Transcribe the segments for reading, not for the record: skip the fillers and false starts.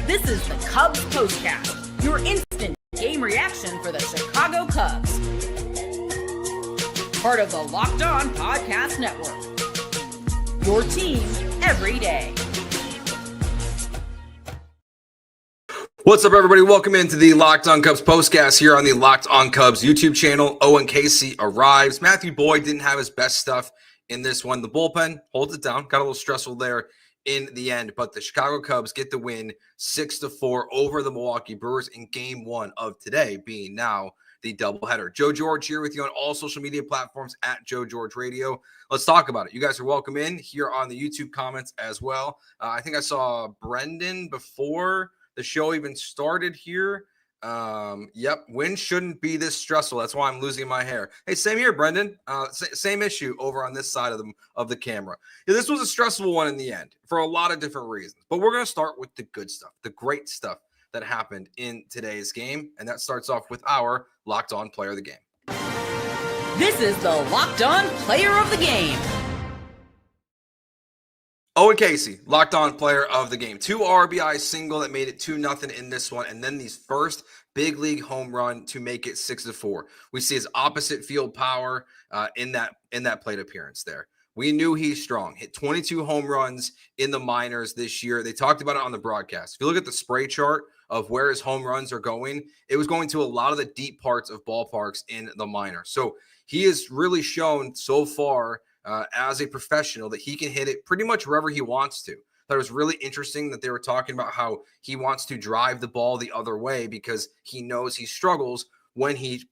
This is the Cubs POSTCAST, your instant game reaction for the Chicago Cubs. Part of the Locked On Podcast Network. Your team every day. What's up, everybody? Welcome into the Locked On Cubs postcast here on the Locked On Cubs YouTube channel. Owen Casey arrives. Matthew Boyd didn't have his best stuff in this one. The bullpen holds it down. Got a little stressful there in the end, but the Chicago Cubs get the win 6-4 over the Milwaukee Brewers in game one of today, being now the doubleheader. Joe George here with you on all social media platforms at Joe George Radio. Let's talk about it. You guys are welcome in here on the YouTube comments as well. I think I saw Brendan before the show even started here. Yep, wins shouldn't be this stressful. That's why I'm losing my hair. Hey, same here, Brendan. Same issue over on this side of the camera. Yeah, this was a stressful one in the end for a lot of different reasons. But we're going to start with the good stuff, the great stuff that happened in today's game. And that starts off with our Locked On Player of the Game. This is the Locked On Player of the Game. Owen Casey, Locked On Player of the Game. 2 RBI single that made it 2-0 in this one. And then these first big league home run to make it 6-4. We see his opposite field power in that plate appearance there. We knew he's strong. Hit 22 home runs in the minors this year. They talked about it on the broadcast. If you look at the spray chart of where his home runs are going, it was going to a lot of the deep parts of ballparks in the minors. So he has really shown so far as a professional that he can hit it pretty much wherever he wants to. That was really interesting that they were talking about how he wants to drive the ball the other way because he knows he struggles when he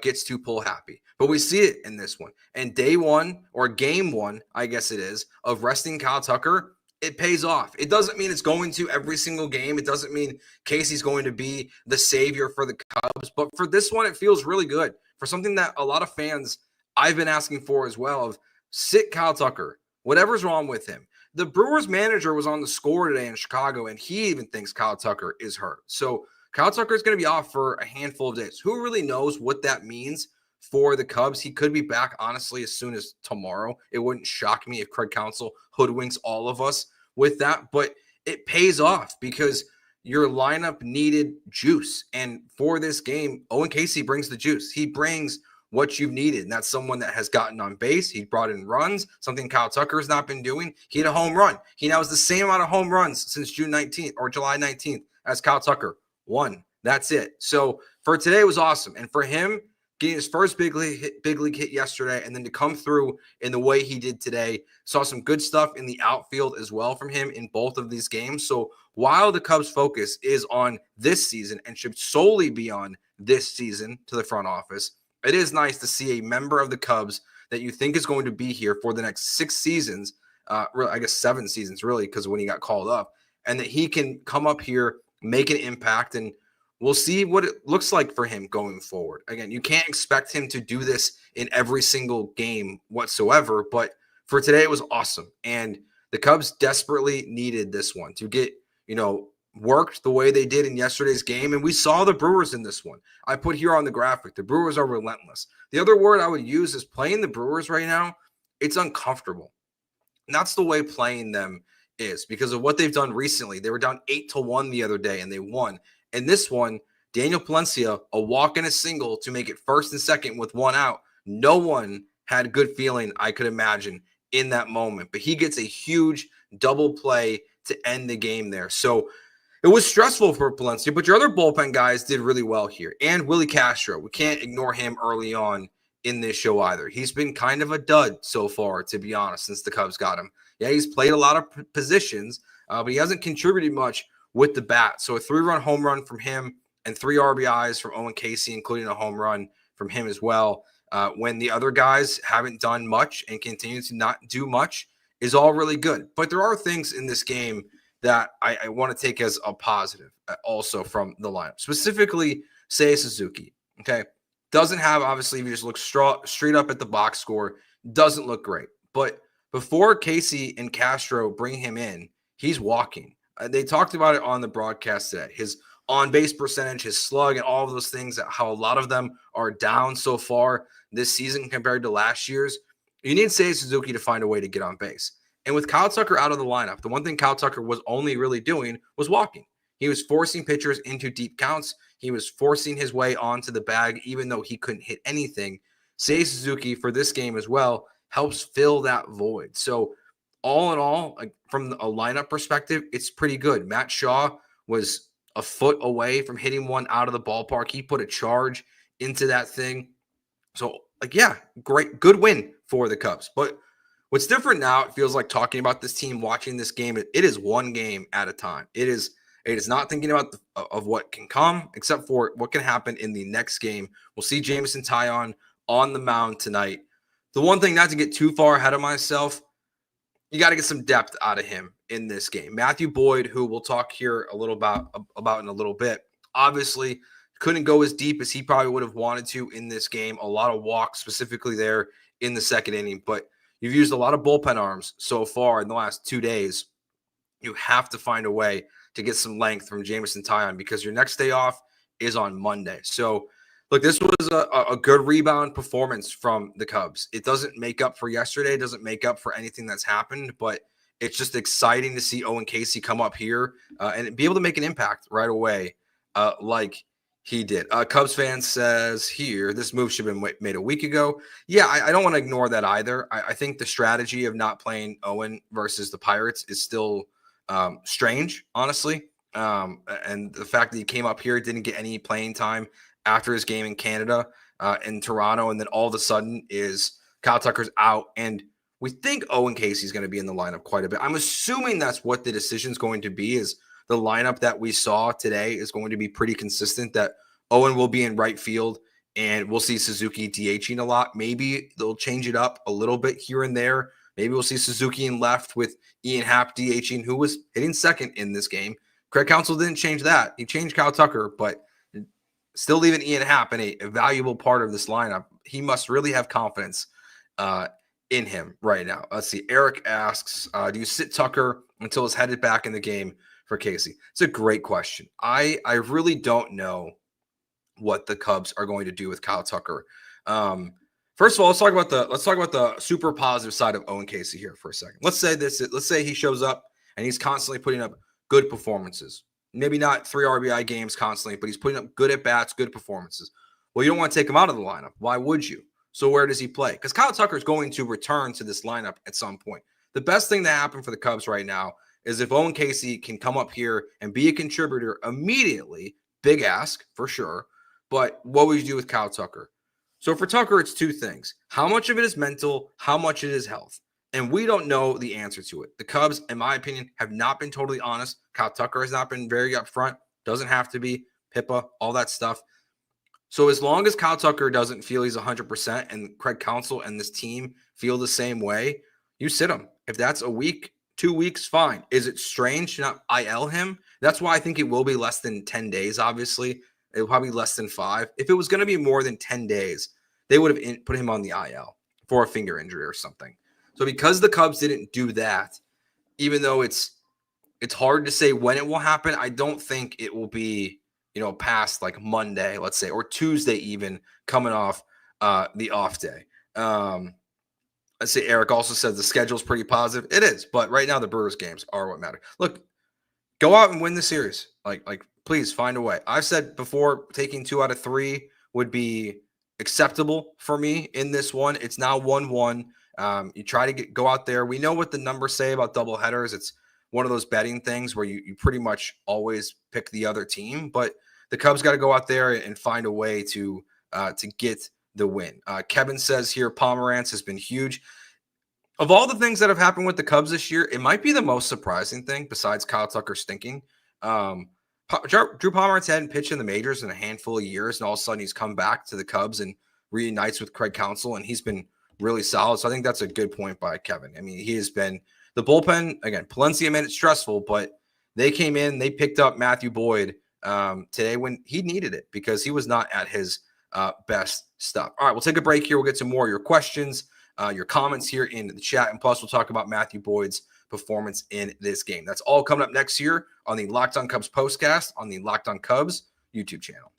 gets too pull happy. But we see it in this one. And day one, or game one, I guess it is, of resting Kyle Tucker, it pays off. It doesn't mean it's going to every single game. It doesn't mean Casey's going to be the savior for the Cubs. But for this one, it feels really good. For something that a lot of fans I've been asking for as well, of sit Kyle Tucker, whatever's wrong with him. The Brewers manager was on the score today in Chicago, and he even thinks Kyle Tucker is hurt. So Kyle Tucker is going to be off for a handful of days. Who really knows what that means for the Cubs? He could be back, honestly, as soon as tomorrow. It wouldn't shock me if Craig Counsell hoodwinks all of us with that, but it pays off because your lineup needed juice. And for this game, Owen Casey brings the juice. He brings what you've needed, and that's someone that has gotten on base. He brought in runs, something Kyle Tucker has not been doing. He had a home run. He now has the same amount of home runs since June 19th or July 19th as Kyle Tucker. 1. That's it. So for today, it was awesome. And for him, getting his first big league hit yesterday and then to come through in the way he did today, saw some good stuff in the outfield as well from him in both of these games. So while the Cubs' focus is on this season and should solely be on this season to the front office, it is nice to see a member of the Cubs that you think is going to be here for the next 6 seasons, I guess 7 seasons really, because when he got called up, and that he can come up here, make an impact, and we'll see what it looks like for him going forward. Again, you can't expect him to do this in every single game whatsoever, but for today it was awesome. And the Cubs desperately needed this one to get, worked the way they did in yesterday's game. And we saw the Brewers in this one. I put here on the graphic, the Brewers are relentless. The other word I would use is playing the Brewers right now, it's uncomfortable. And that's the way playing them is because of what they've done recently. They were down 8-1 the other day and they won. And this one, Daniel Palencia, a walk and a single to make it first and second with 1 out. No one had a good feeling, I could imagine, in that moment. But he gets a huge double play to end the game there. So it was stressful for Palencia, but your other bullpen guys did really well here. And Willi Castro, we can't ignore him early on in this show either. He's been kind of a dud so far, to be honest, since the Cubs got him. Yeah, he's played a lot of positions, but he hasn't contributed much with the bat. So a 3-run home run from him and 3 RBIs from Owen Casey, including a home run from him as well. When the other guys haven't done much and continue to not do much is all really good. But there are things in this game that I want to take as a positive also from the lineup. Specifically, Seiya Suzuki, okay? Doesn't have, obviously, if you just look straight up at the box score, doesn't look great. But before Casey and Castro bring him in, he's walking. They talked about it on the broadcast today. His on-base percentage, his slug, and all of those things, how a lot of them are down so far this season compared to last year's. You need Seiya Suzuki to find a way to get on base. And with Kyle Tucker out of the lineup, the one thing Kyle Tucker was only really doing was walking. He was forcing pitchers into deep counts. He was forcing his way onto the bag, even though he couldn't hit anything. Seiya Suzuki for this game as well helps fill that void. So all in all, like from a lineup perspective, it's pretty good. Matt Shaw was a foot away from hitting one out of the ballpark. He put a charge into that thing. So, like, yeah, great, good win for the Cubs. But what's different now, it feels like talking about this team, watching this game, it is one game at a time. It is not thinking about of what can come, except for what can happen in the next game. We'll see Jameson Taillon on the mound tonight. The one thing, not to get too far ahead of myself, you got to get some depth out of him in this game. Matthew Boyd, who we'll talk here a little about in a little bit, obviously couldn't go as deep as he probably would have wanted to in this game. A lot of walks specifically there in the second inning, but you've used a lot of bullpen arms so far in the last 2 days. You have to find a way to get some length from Jameson Taillon because your next day off is on Monday. So, look, this was a good rebound performance from the Cubs. It doesn't make up for yesterday. It doesn't make up for anything that's happened, but it's just exciting to see Owen Caissie come up here and be able to make an impact right away like he did. Cubs fan says here, this move should have been made a week ago. Yeah, I don't want to ignore that either. I think the strategy of not playing Owen versus the Pirates is still strange, honestly. And the fact that he came up here, didn't get any playing time after his game in Canada, in Toronto, and then all of a sudden is Kyle Tucker's out, and we think Owen Casey is going to be in the lineup quite a bit. I'm assuming that's what the decision is going to be, is the lineup that we saw today is going to be pretty consistent, that Owen will be in right field, and we'll see Suzuki DHing a lot. Maybe they'll change it up a little bit here and there. Maybe we'll see Suzuki in left with Ian Happ DHing, who was hitting second in this game. Craig Counsell didn't change that. He changed Kyle Tucker, but still leaving Ian Happ in a valuable part of this lineup. He must really have confidence in him right now. Let's see. Eric asks, do you sit Tucker until he's headed back in the game for Casey? It's a great question. I really don't know what the Cubs are going to do with Kyle Tucker. First of all, let's talk about the super positive side of Owen Casey here for a second. Let's say he shows up and he's constantly putting up good performances. Maybe not 3 RBI games constantly, but he's putting up good at-bats, good performances. Well, you don't want to take him out of the lineup. Why would you? So where does he play? Because Kyle Tucker is going to return to this lineup at some point. The best thing to happen for the Cubs right now is if Owen Casey can come up here and be a contributor immediately. Big ask, for sure. But what would you do with Kyle Tucker? So for Tucker, it's 2 things. How much of it is mental? How much it is health? And we don't know the answer to it. The Cubs, in my opinion, have not been totally honest. Kyle Tucker has not been very upfront. Doesn't have to be. PIPA, all that stuff. So as long as Kyle Tucker doesn't feel he's 100% and Craig Counsell and this team feel the same way, you sit him. If that's a week, 2 weeks, fine. Is it strange to not IL him? That's why I think it will be less than 10 days, obviously. It will probably be less than 5. If it was going to be more than 10 days, they would have put him on the IL for a finger injury or something. So because the Cubs didn't do that, even though it's hard to say when it will happen, I don't think it will be, past like Monday, let's say, or Tuesday even, coming off the off day. Let's say Eric also said the schedule's pretty positive. It is, but right now the Brewers games are what matter. Look, go out and win the series. Like please find a way. I've said before, taking 2 out of 3 would be acceptable for me in this one. It's now 1-1. You try to go out there. We know what the numbers say about double headers. It's one of those betting things where you pretty much always pick the other team, but the Cubs got to go out there and find a way to get the win. Kevin says here, Pomerantz has been huge. Of all the things that have happened with the Cubs this year, it might be the most surprising thing besides Kyle Tucker stinking. Drew Pomerantz hadn't pitched in the majors in a handful of years, and all of a sudden he's come back to the Cubs and reunites with Craig Counsell, and he's been really solid. So I think that's a good point by Kevin. I mean, he has been the bullpen, again, Palencia made it stressful, but they came in, they picked up Matthew Boyd today when he needed it because he was not at his best stuff. All right, we'll take a break here. We'll get some more of your questions, your comments here in the chat, and plus we'll talk about Matthew Boyd's performance in this game. That's all coming up next year on the Locked On Cubs postcast on the Locked On Cubs YouTube channel.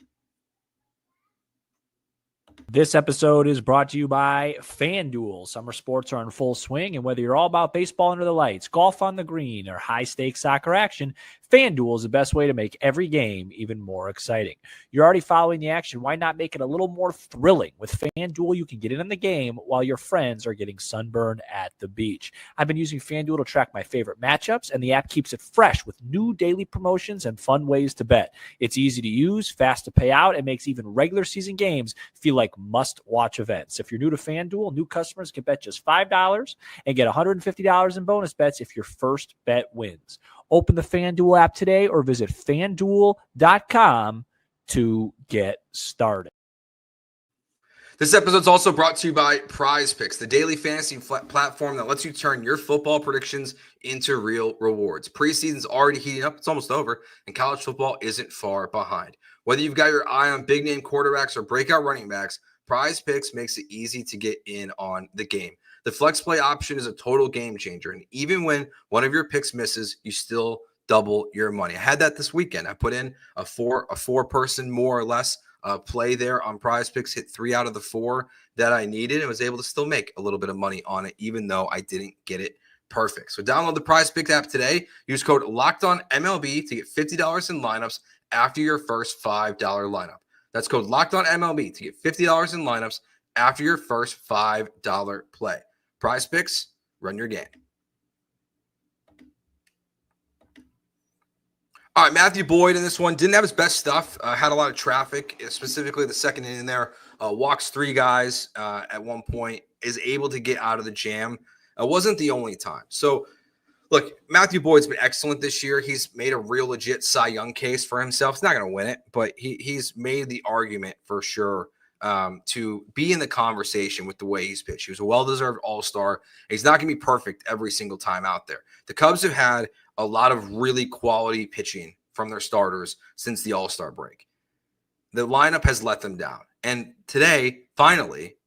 This episode is brought to you by FanDuel. Summer sports are in full swing, and whether you're all about baseball under the lights, golf on the green, or high-stakes soccer action, FanDuel is the best way to make every game even more exciting. You're already following the action. Why not make it a little more thrilling? With FanDuel, you can get in on the game while your friends are getting sunburned at the beach. I've been using FanDuel to track my favorite matchups, and the app keeps it fresh with new daily promotions and fun ways to bet. It's easy to use, fast to pay out, and makes even regular season games feel like must-watch events. If you're new to FanDuel, new customers can bet just $5 and get $150 in bonus bets if your first bet wins. Open the FanDuel app today or visit FanDuel.com to get started. This episode is also brought to you by PrizePicks, the daily fantasy platform that lets you turn your football predictions into real rewards. Preseason's already heating up. It's almost over, and college football isn't far behind. Whether you've got your eye on big-name quarterbacks or breakout running backs, PrizePicks makes it easy to get in on the game. The flex play option is a total game changer, and even when one of your picks misses, you still double your money. I had that this weekend. I put in a four-person more or less play there on PrizePicks, hit 3 out of the 4 that I needed, and was able to still make a little bit of money on it, even though I didn't get it perfect. So download the PrizePicks app today. Use code LOCKEDONMLB to get $50 in lineups after your first $5 lineup. That's code LOCKEDONMLB to get $50 in lineups after your first $5 play. PrizePicks, run your game. All right, Matthew Boyd in this one didn't have his best stuff. Had a lot of traffic, specifically the second inning there. Walks 3 guys at one point, is able to get out of the jam. Wasn't the only time. So, look, Matthew Boyd's been excellent this year. He's made a real legit Cy Young case for himself. He's not going to win it, but he's made the argument for sure to be in the conversation with the way he's pitched. He was a well-deserved all-star. He's not going to be perfect every single time out there. The Cubs have had a lot of really quality pitching from their starters since the all-star break. The lineup has let them down. And today, finally,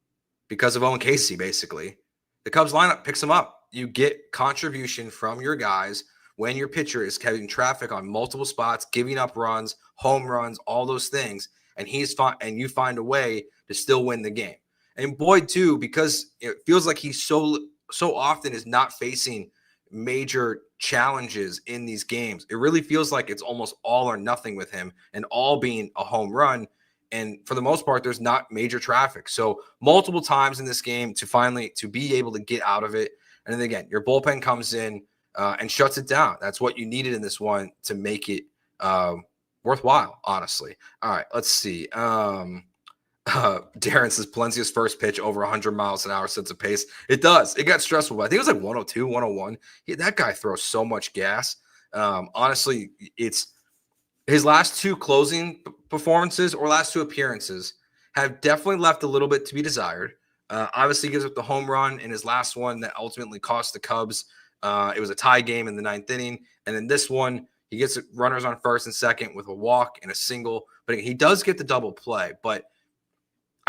because of Owen Casey, basically, the Cubs lineup picks them up. You get contribution from your guys when your pitcher is having traffic on multiple spots, giving up runs, home runs, all those things, and you find a way to still win the game. And Boyd too, because it feels like he's so often is not facing major challenges in these games. It really feels like it's almost all or nothing with him, and all being a home run. And for the most part, there's not major traffic. So multiple times in this game to be able to get out of it. And then again, your bullpen comes in and shuts it down. That's what you needed in this one to make it worthwhile, honestly. All right, let's see. Darren says Palencia's first pitch over 100 miles an hour sets a pace. It does. It got stressful. I think it was like 102, 101. That guy throws so much gas. Honestly, it's his last 2 closing performances or last 2 appearances have definitely left a little bit to be desired. Obviously, he gives up the home run in his last one that ultimately cost the Cubs. It was a tie game in the 9th inning. And then this one, he gets runners on first and second with a walk and a single. But he does get the double play. But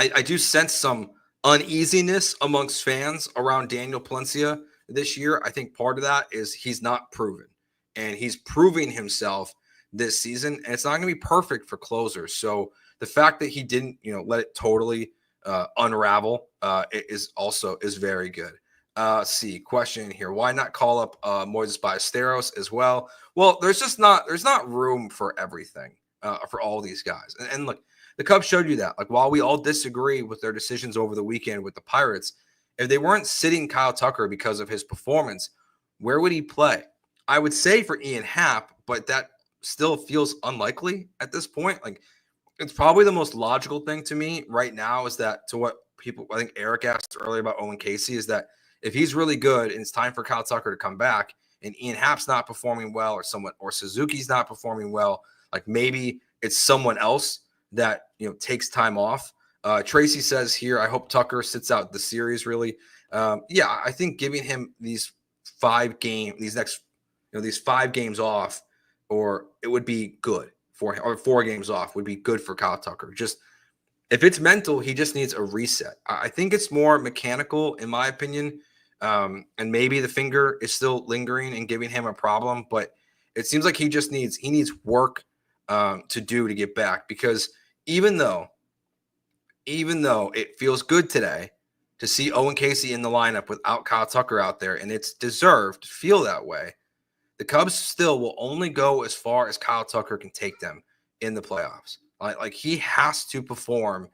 I do sense some uneasiness amongst fans around Daniel Palencia this year. I think part of that is he's not proven. And he's proving himself this season. And it's not going to be perfect for closers. So the fact that he didn't, let it totally unravel is very good. Let's see, question here. Why not call up Moises Ballesteros as well? Well, there's not room for everything for all these guys. And look, the Cubs showed you that. Like, while we all disagree with their decisions over the weekend with the Pirates, if they weren't sitting Kyle Tucker because of his performance, where would he play? I would say for Ian Happ, but that still feels unlikely at this point. Like, it's probably the most logical thing to me right now is that, to what people, I think Eric asked earlier about Owen Casey, is that if he's really good and it's time for Kyle Tucker to come back and Ian Happ's not performing well, or Suzuki's not performing well, like maybe it's someone else that, takes time off. Tracy says here, I hope Tucker sits out the series really. Yeah, I think giving him these 5 games off, or it would be good for him, or 4 games off would be good for Kyle Tucker. Just, if it's mental, he just needs a reset. I think it's more mechanical, in my opinion. And maybe the finger is still lingering and giving him a problem, but it seems like he needs work to do to get back. Because even though even though it feels good today to see Owen Casey in the lineup without Kyle Tucker out there, and it's deserved to feel that way, the Cubs still will only go as far as Kyle Tucker can take them in the playoffs. Like he has to perform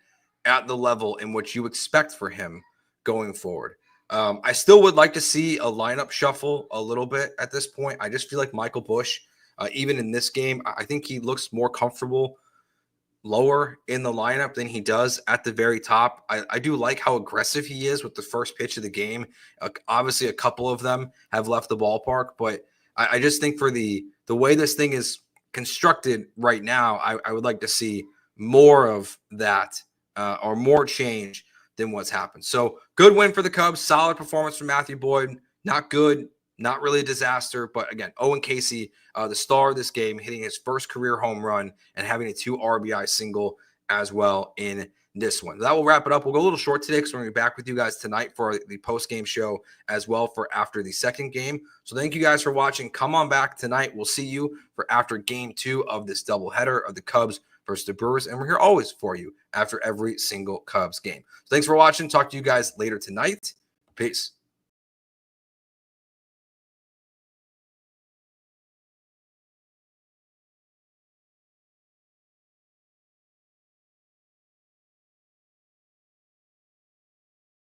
at the level in which you expect for him going forward. I still would like to see a lineup shuffle a little bit at this point. I just feel like Michael Busch, even in this game, I think he looks more comfortable lower in the lineup than he does at the very top. I do like how aggressive he is with the first pitch of the game. Obviously, a couple of them have left the ballpark, but I just think for the way this thing is constructed right now, I would like to see more of that or more change than what's happened. So good win for the Cubs. Solid performance from Matthew Boyd. Not good, not really a disaster. But again, Owen Casey, the star of this game, hitting his first career home run and having a 2 RBI single as well in this one. That will wrap it up. We'll go a little short today because we're going to be back with you guys tonight for the post-game show as well for after the second game. So thank you guys for watching. Come on back tonight. We'll see you for after game 2 of this doubleheader of the Cubs versus the Brewers. And we're here always for you after every single Cubs game. So thanks for watching. Talk to you guys later tonight. Peace.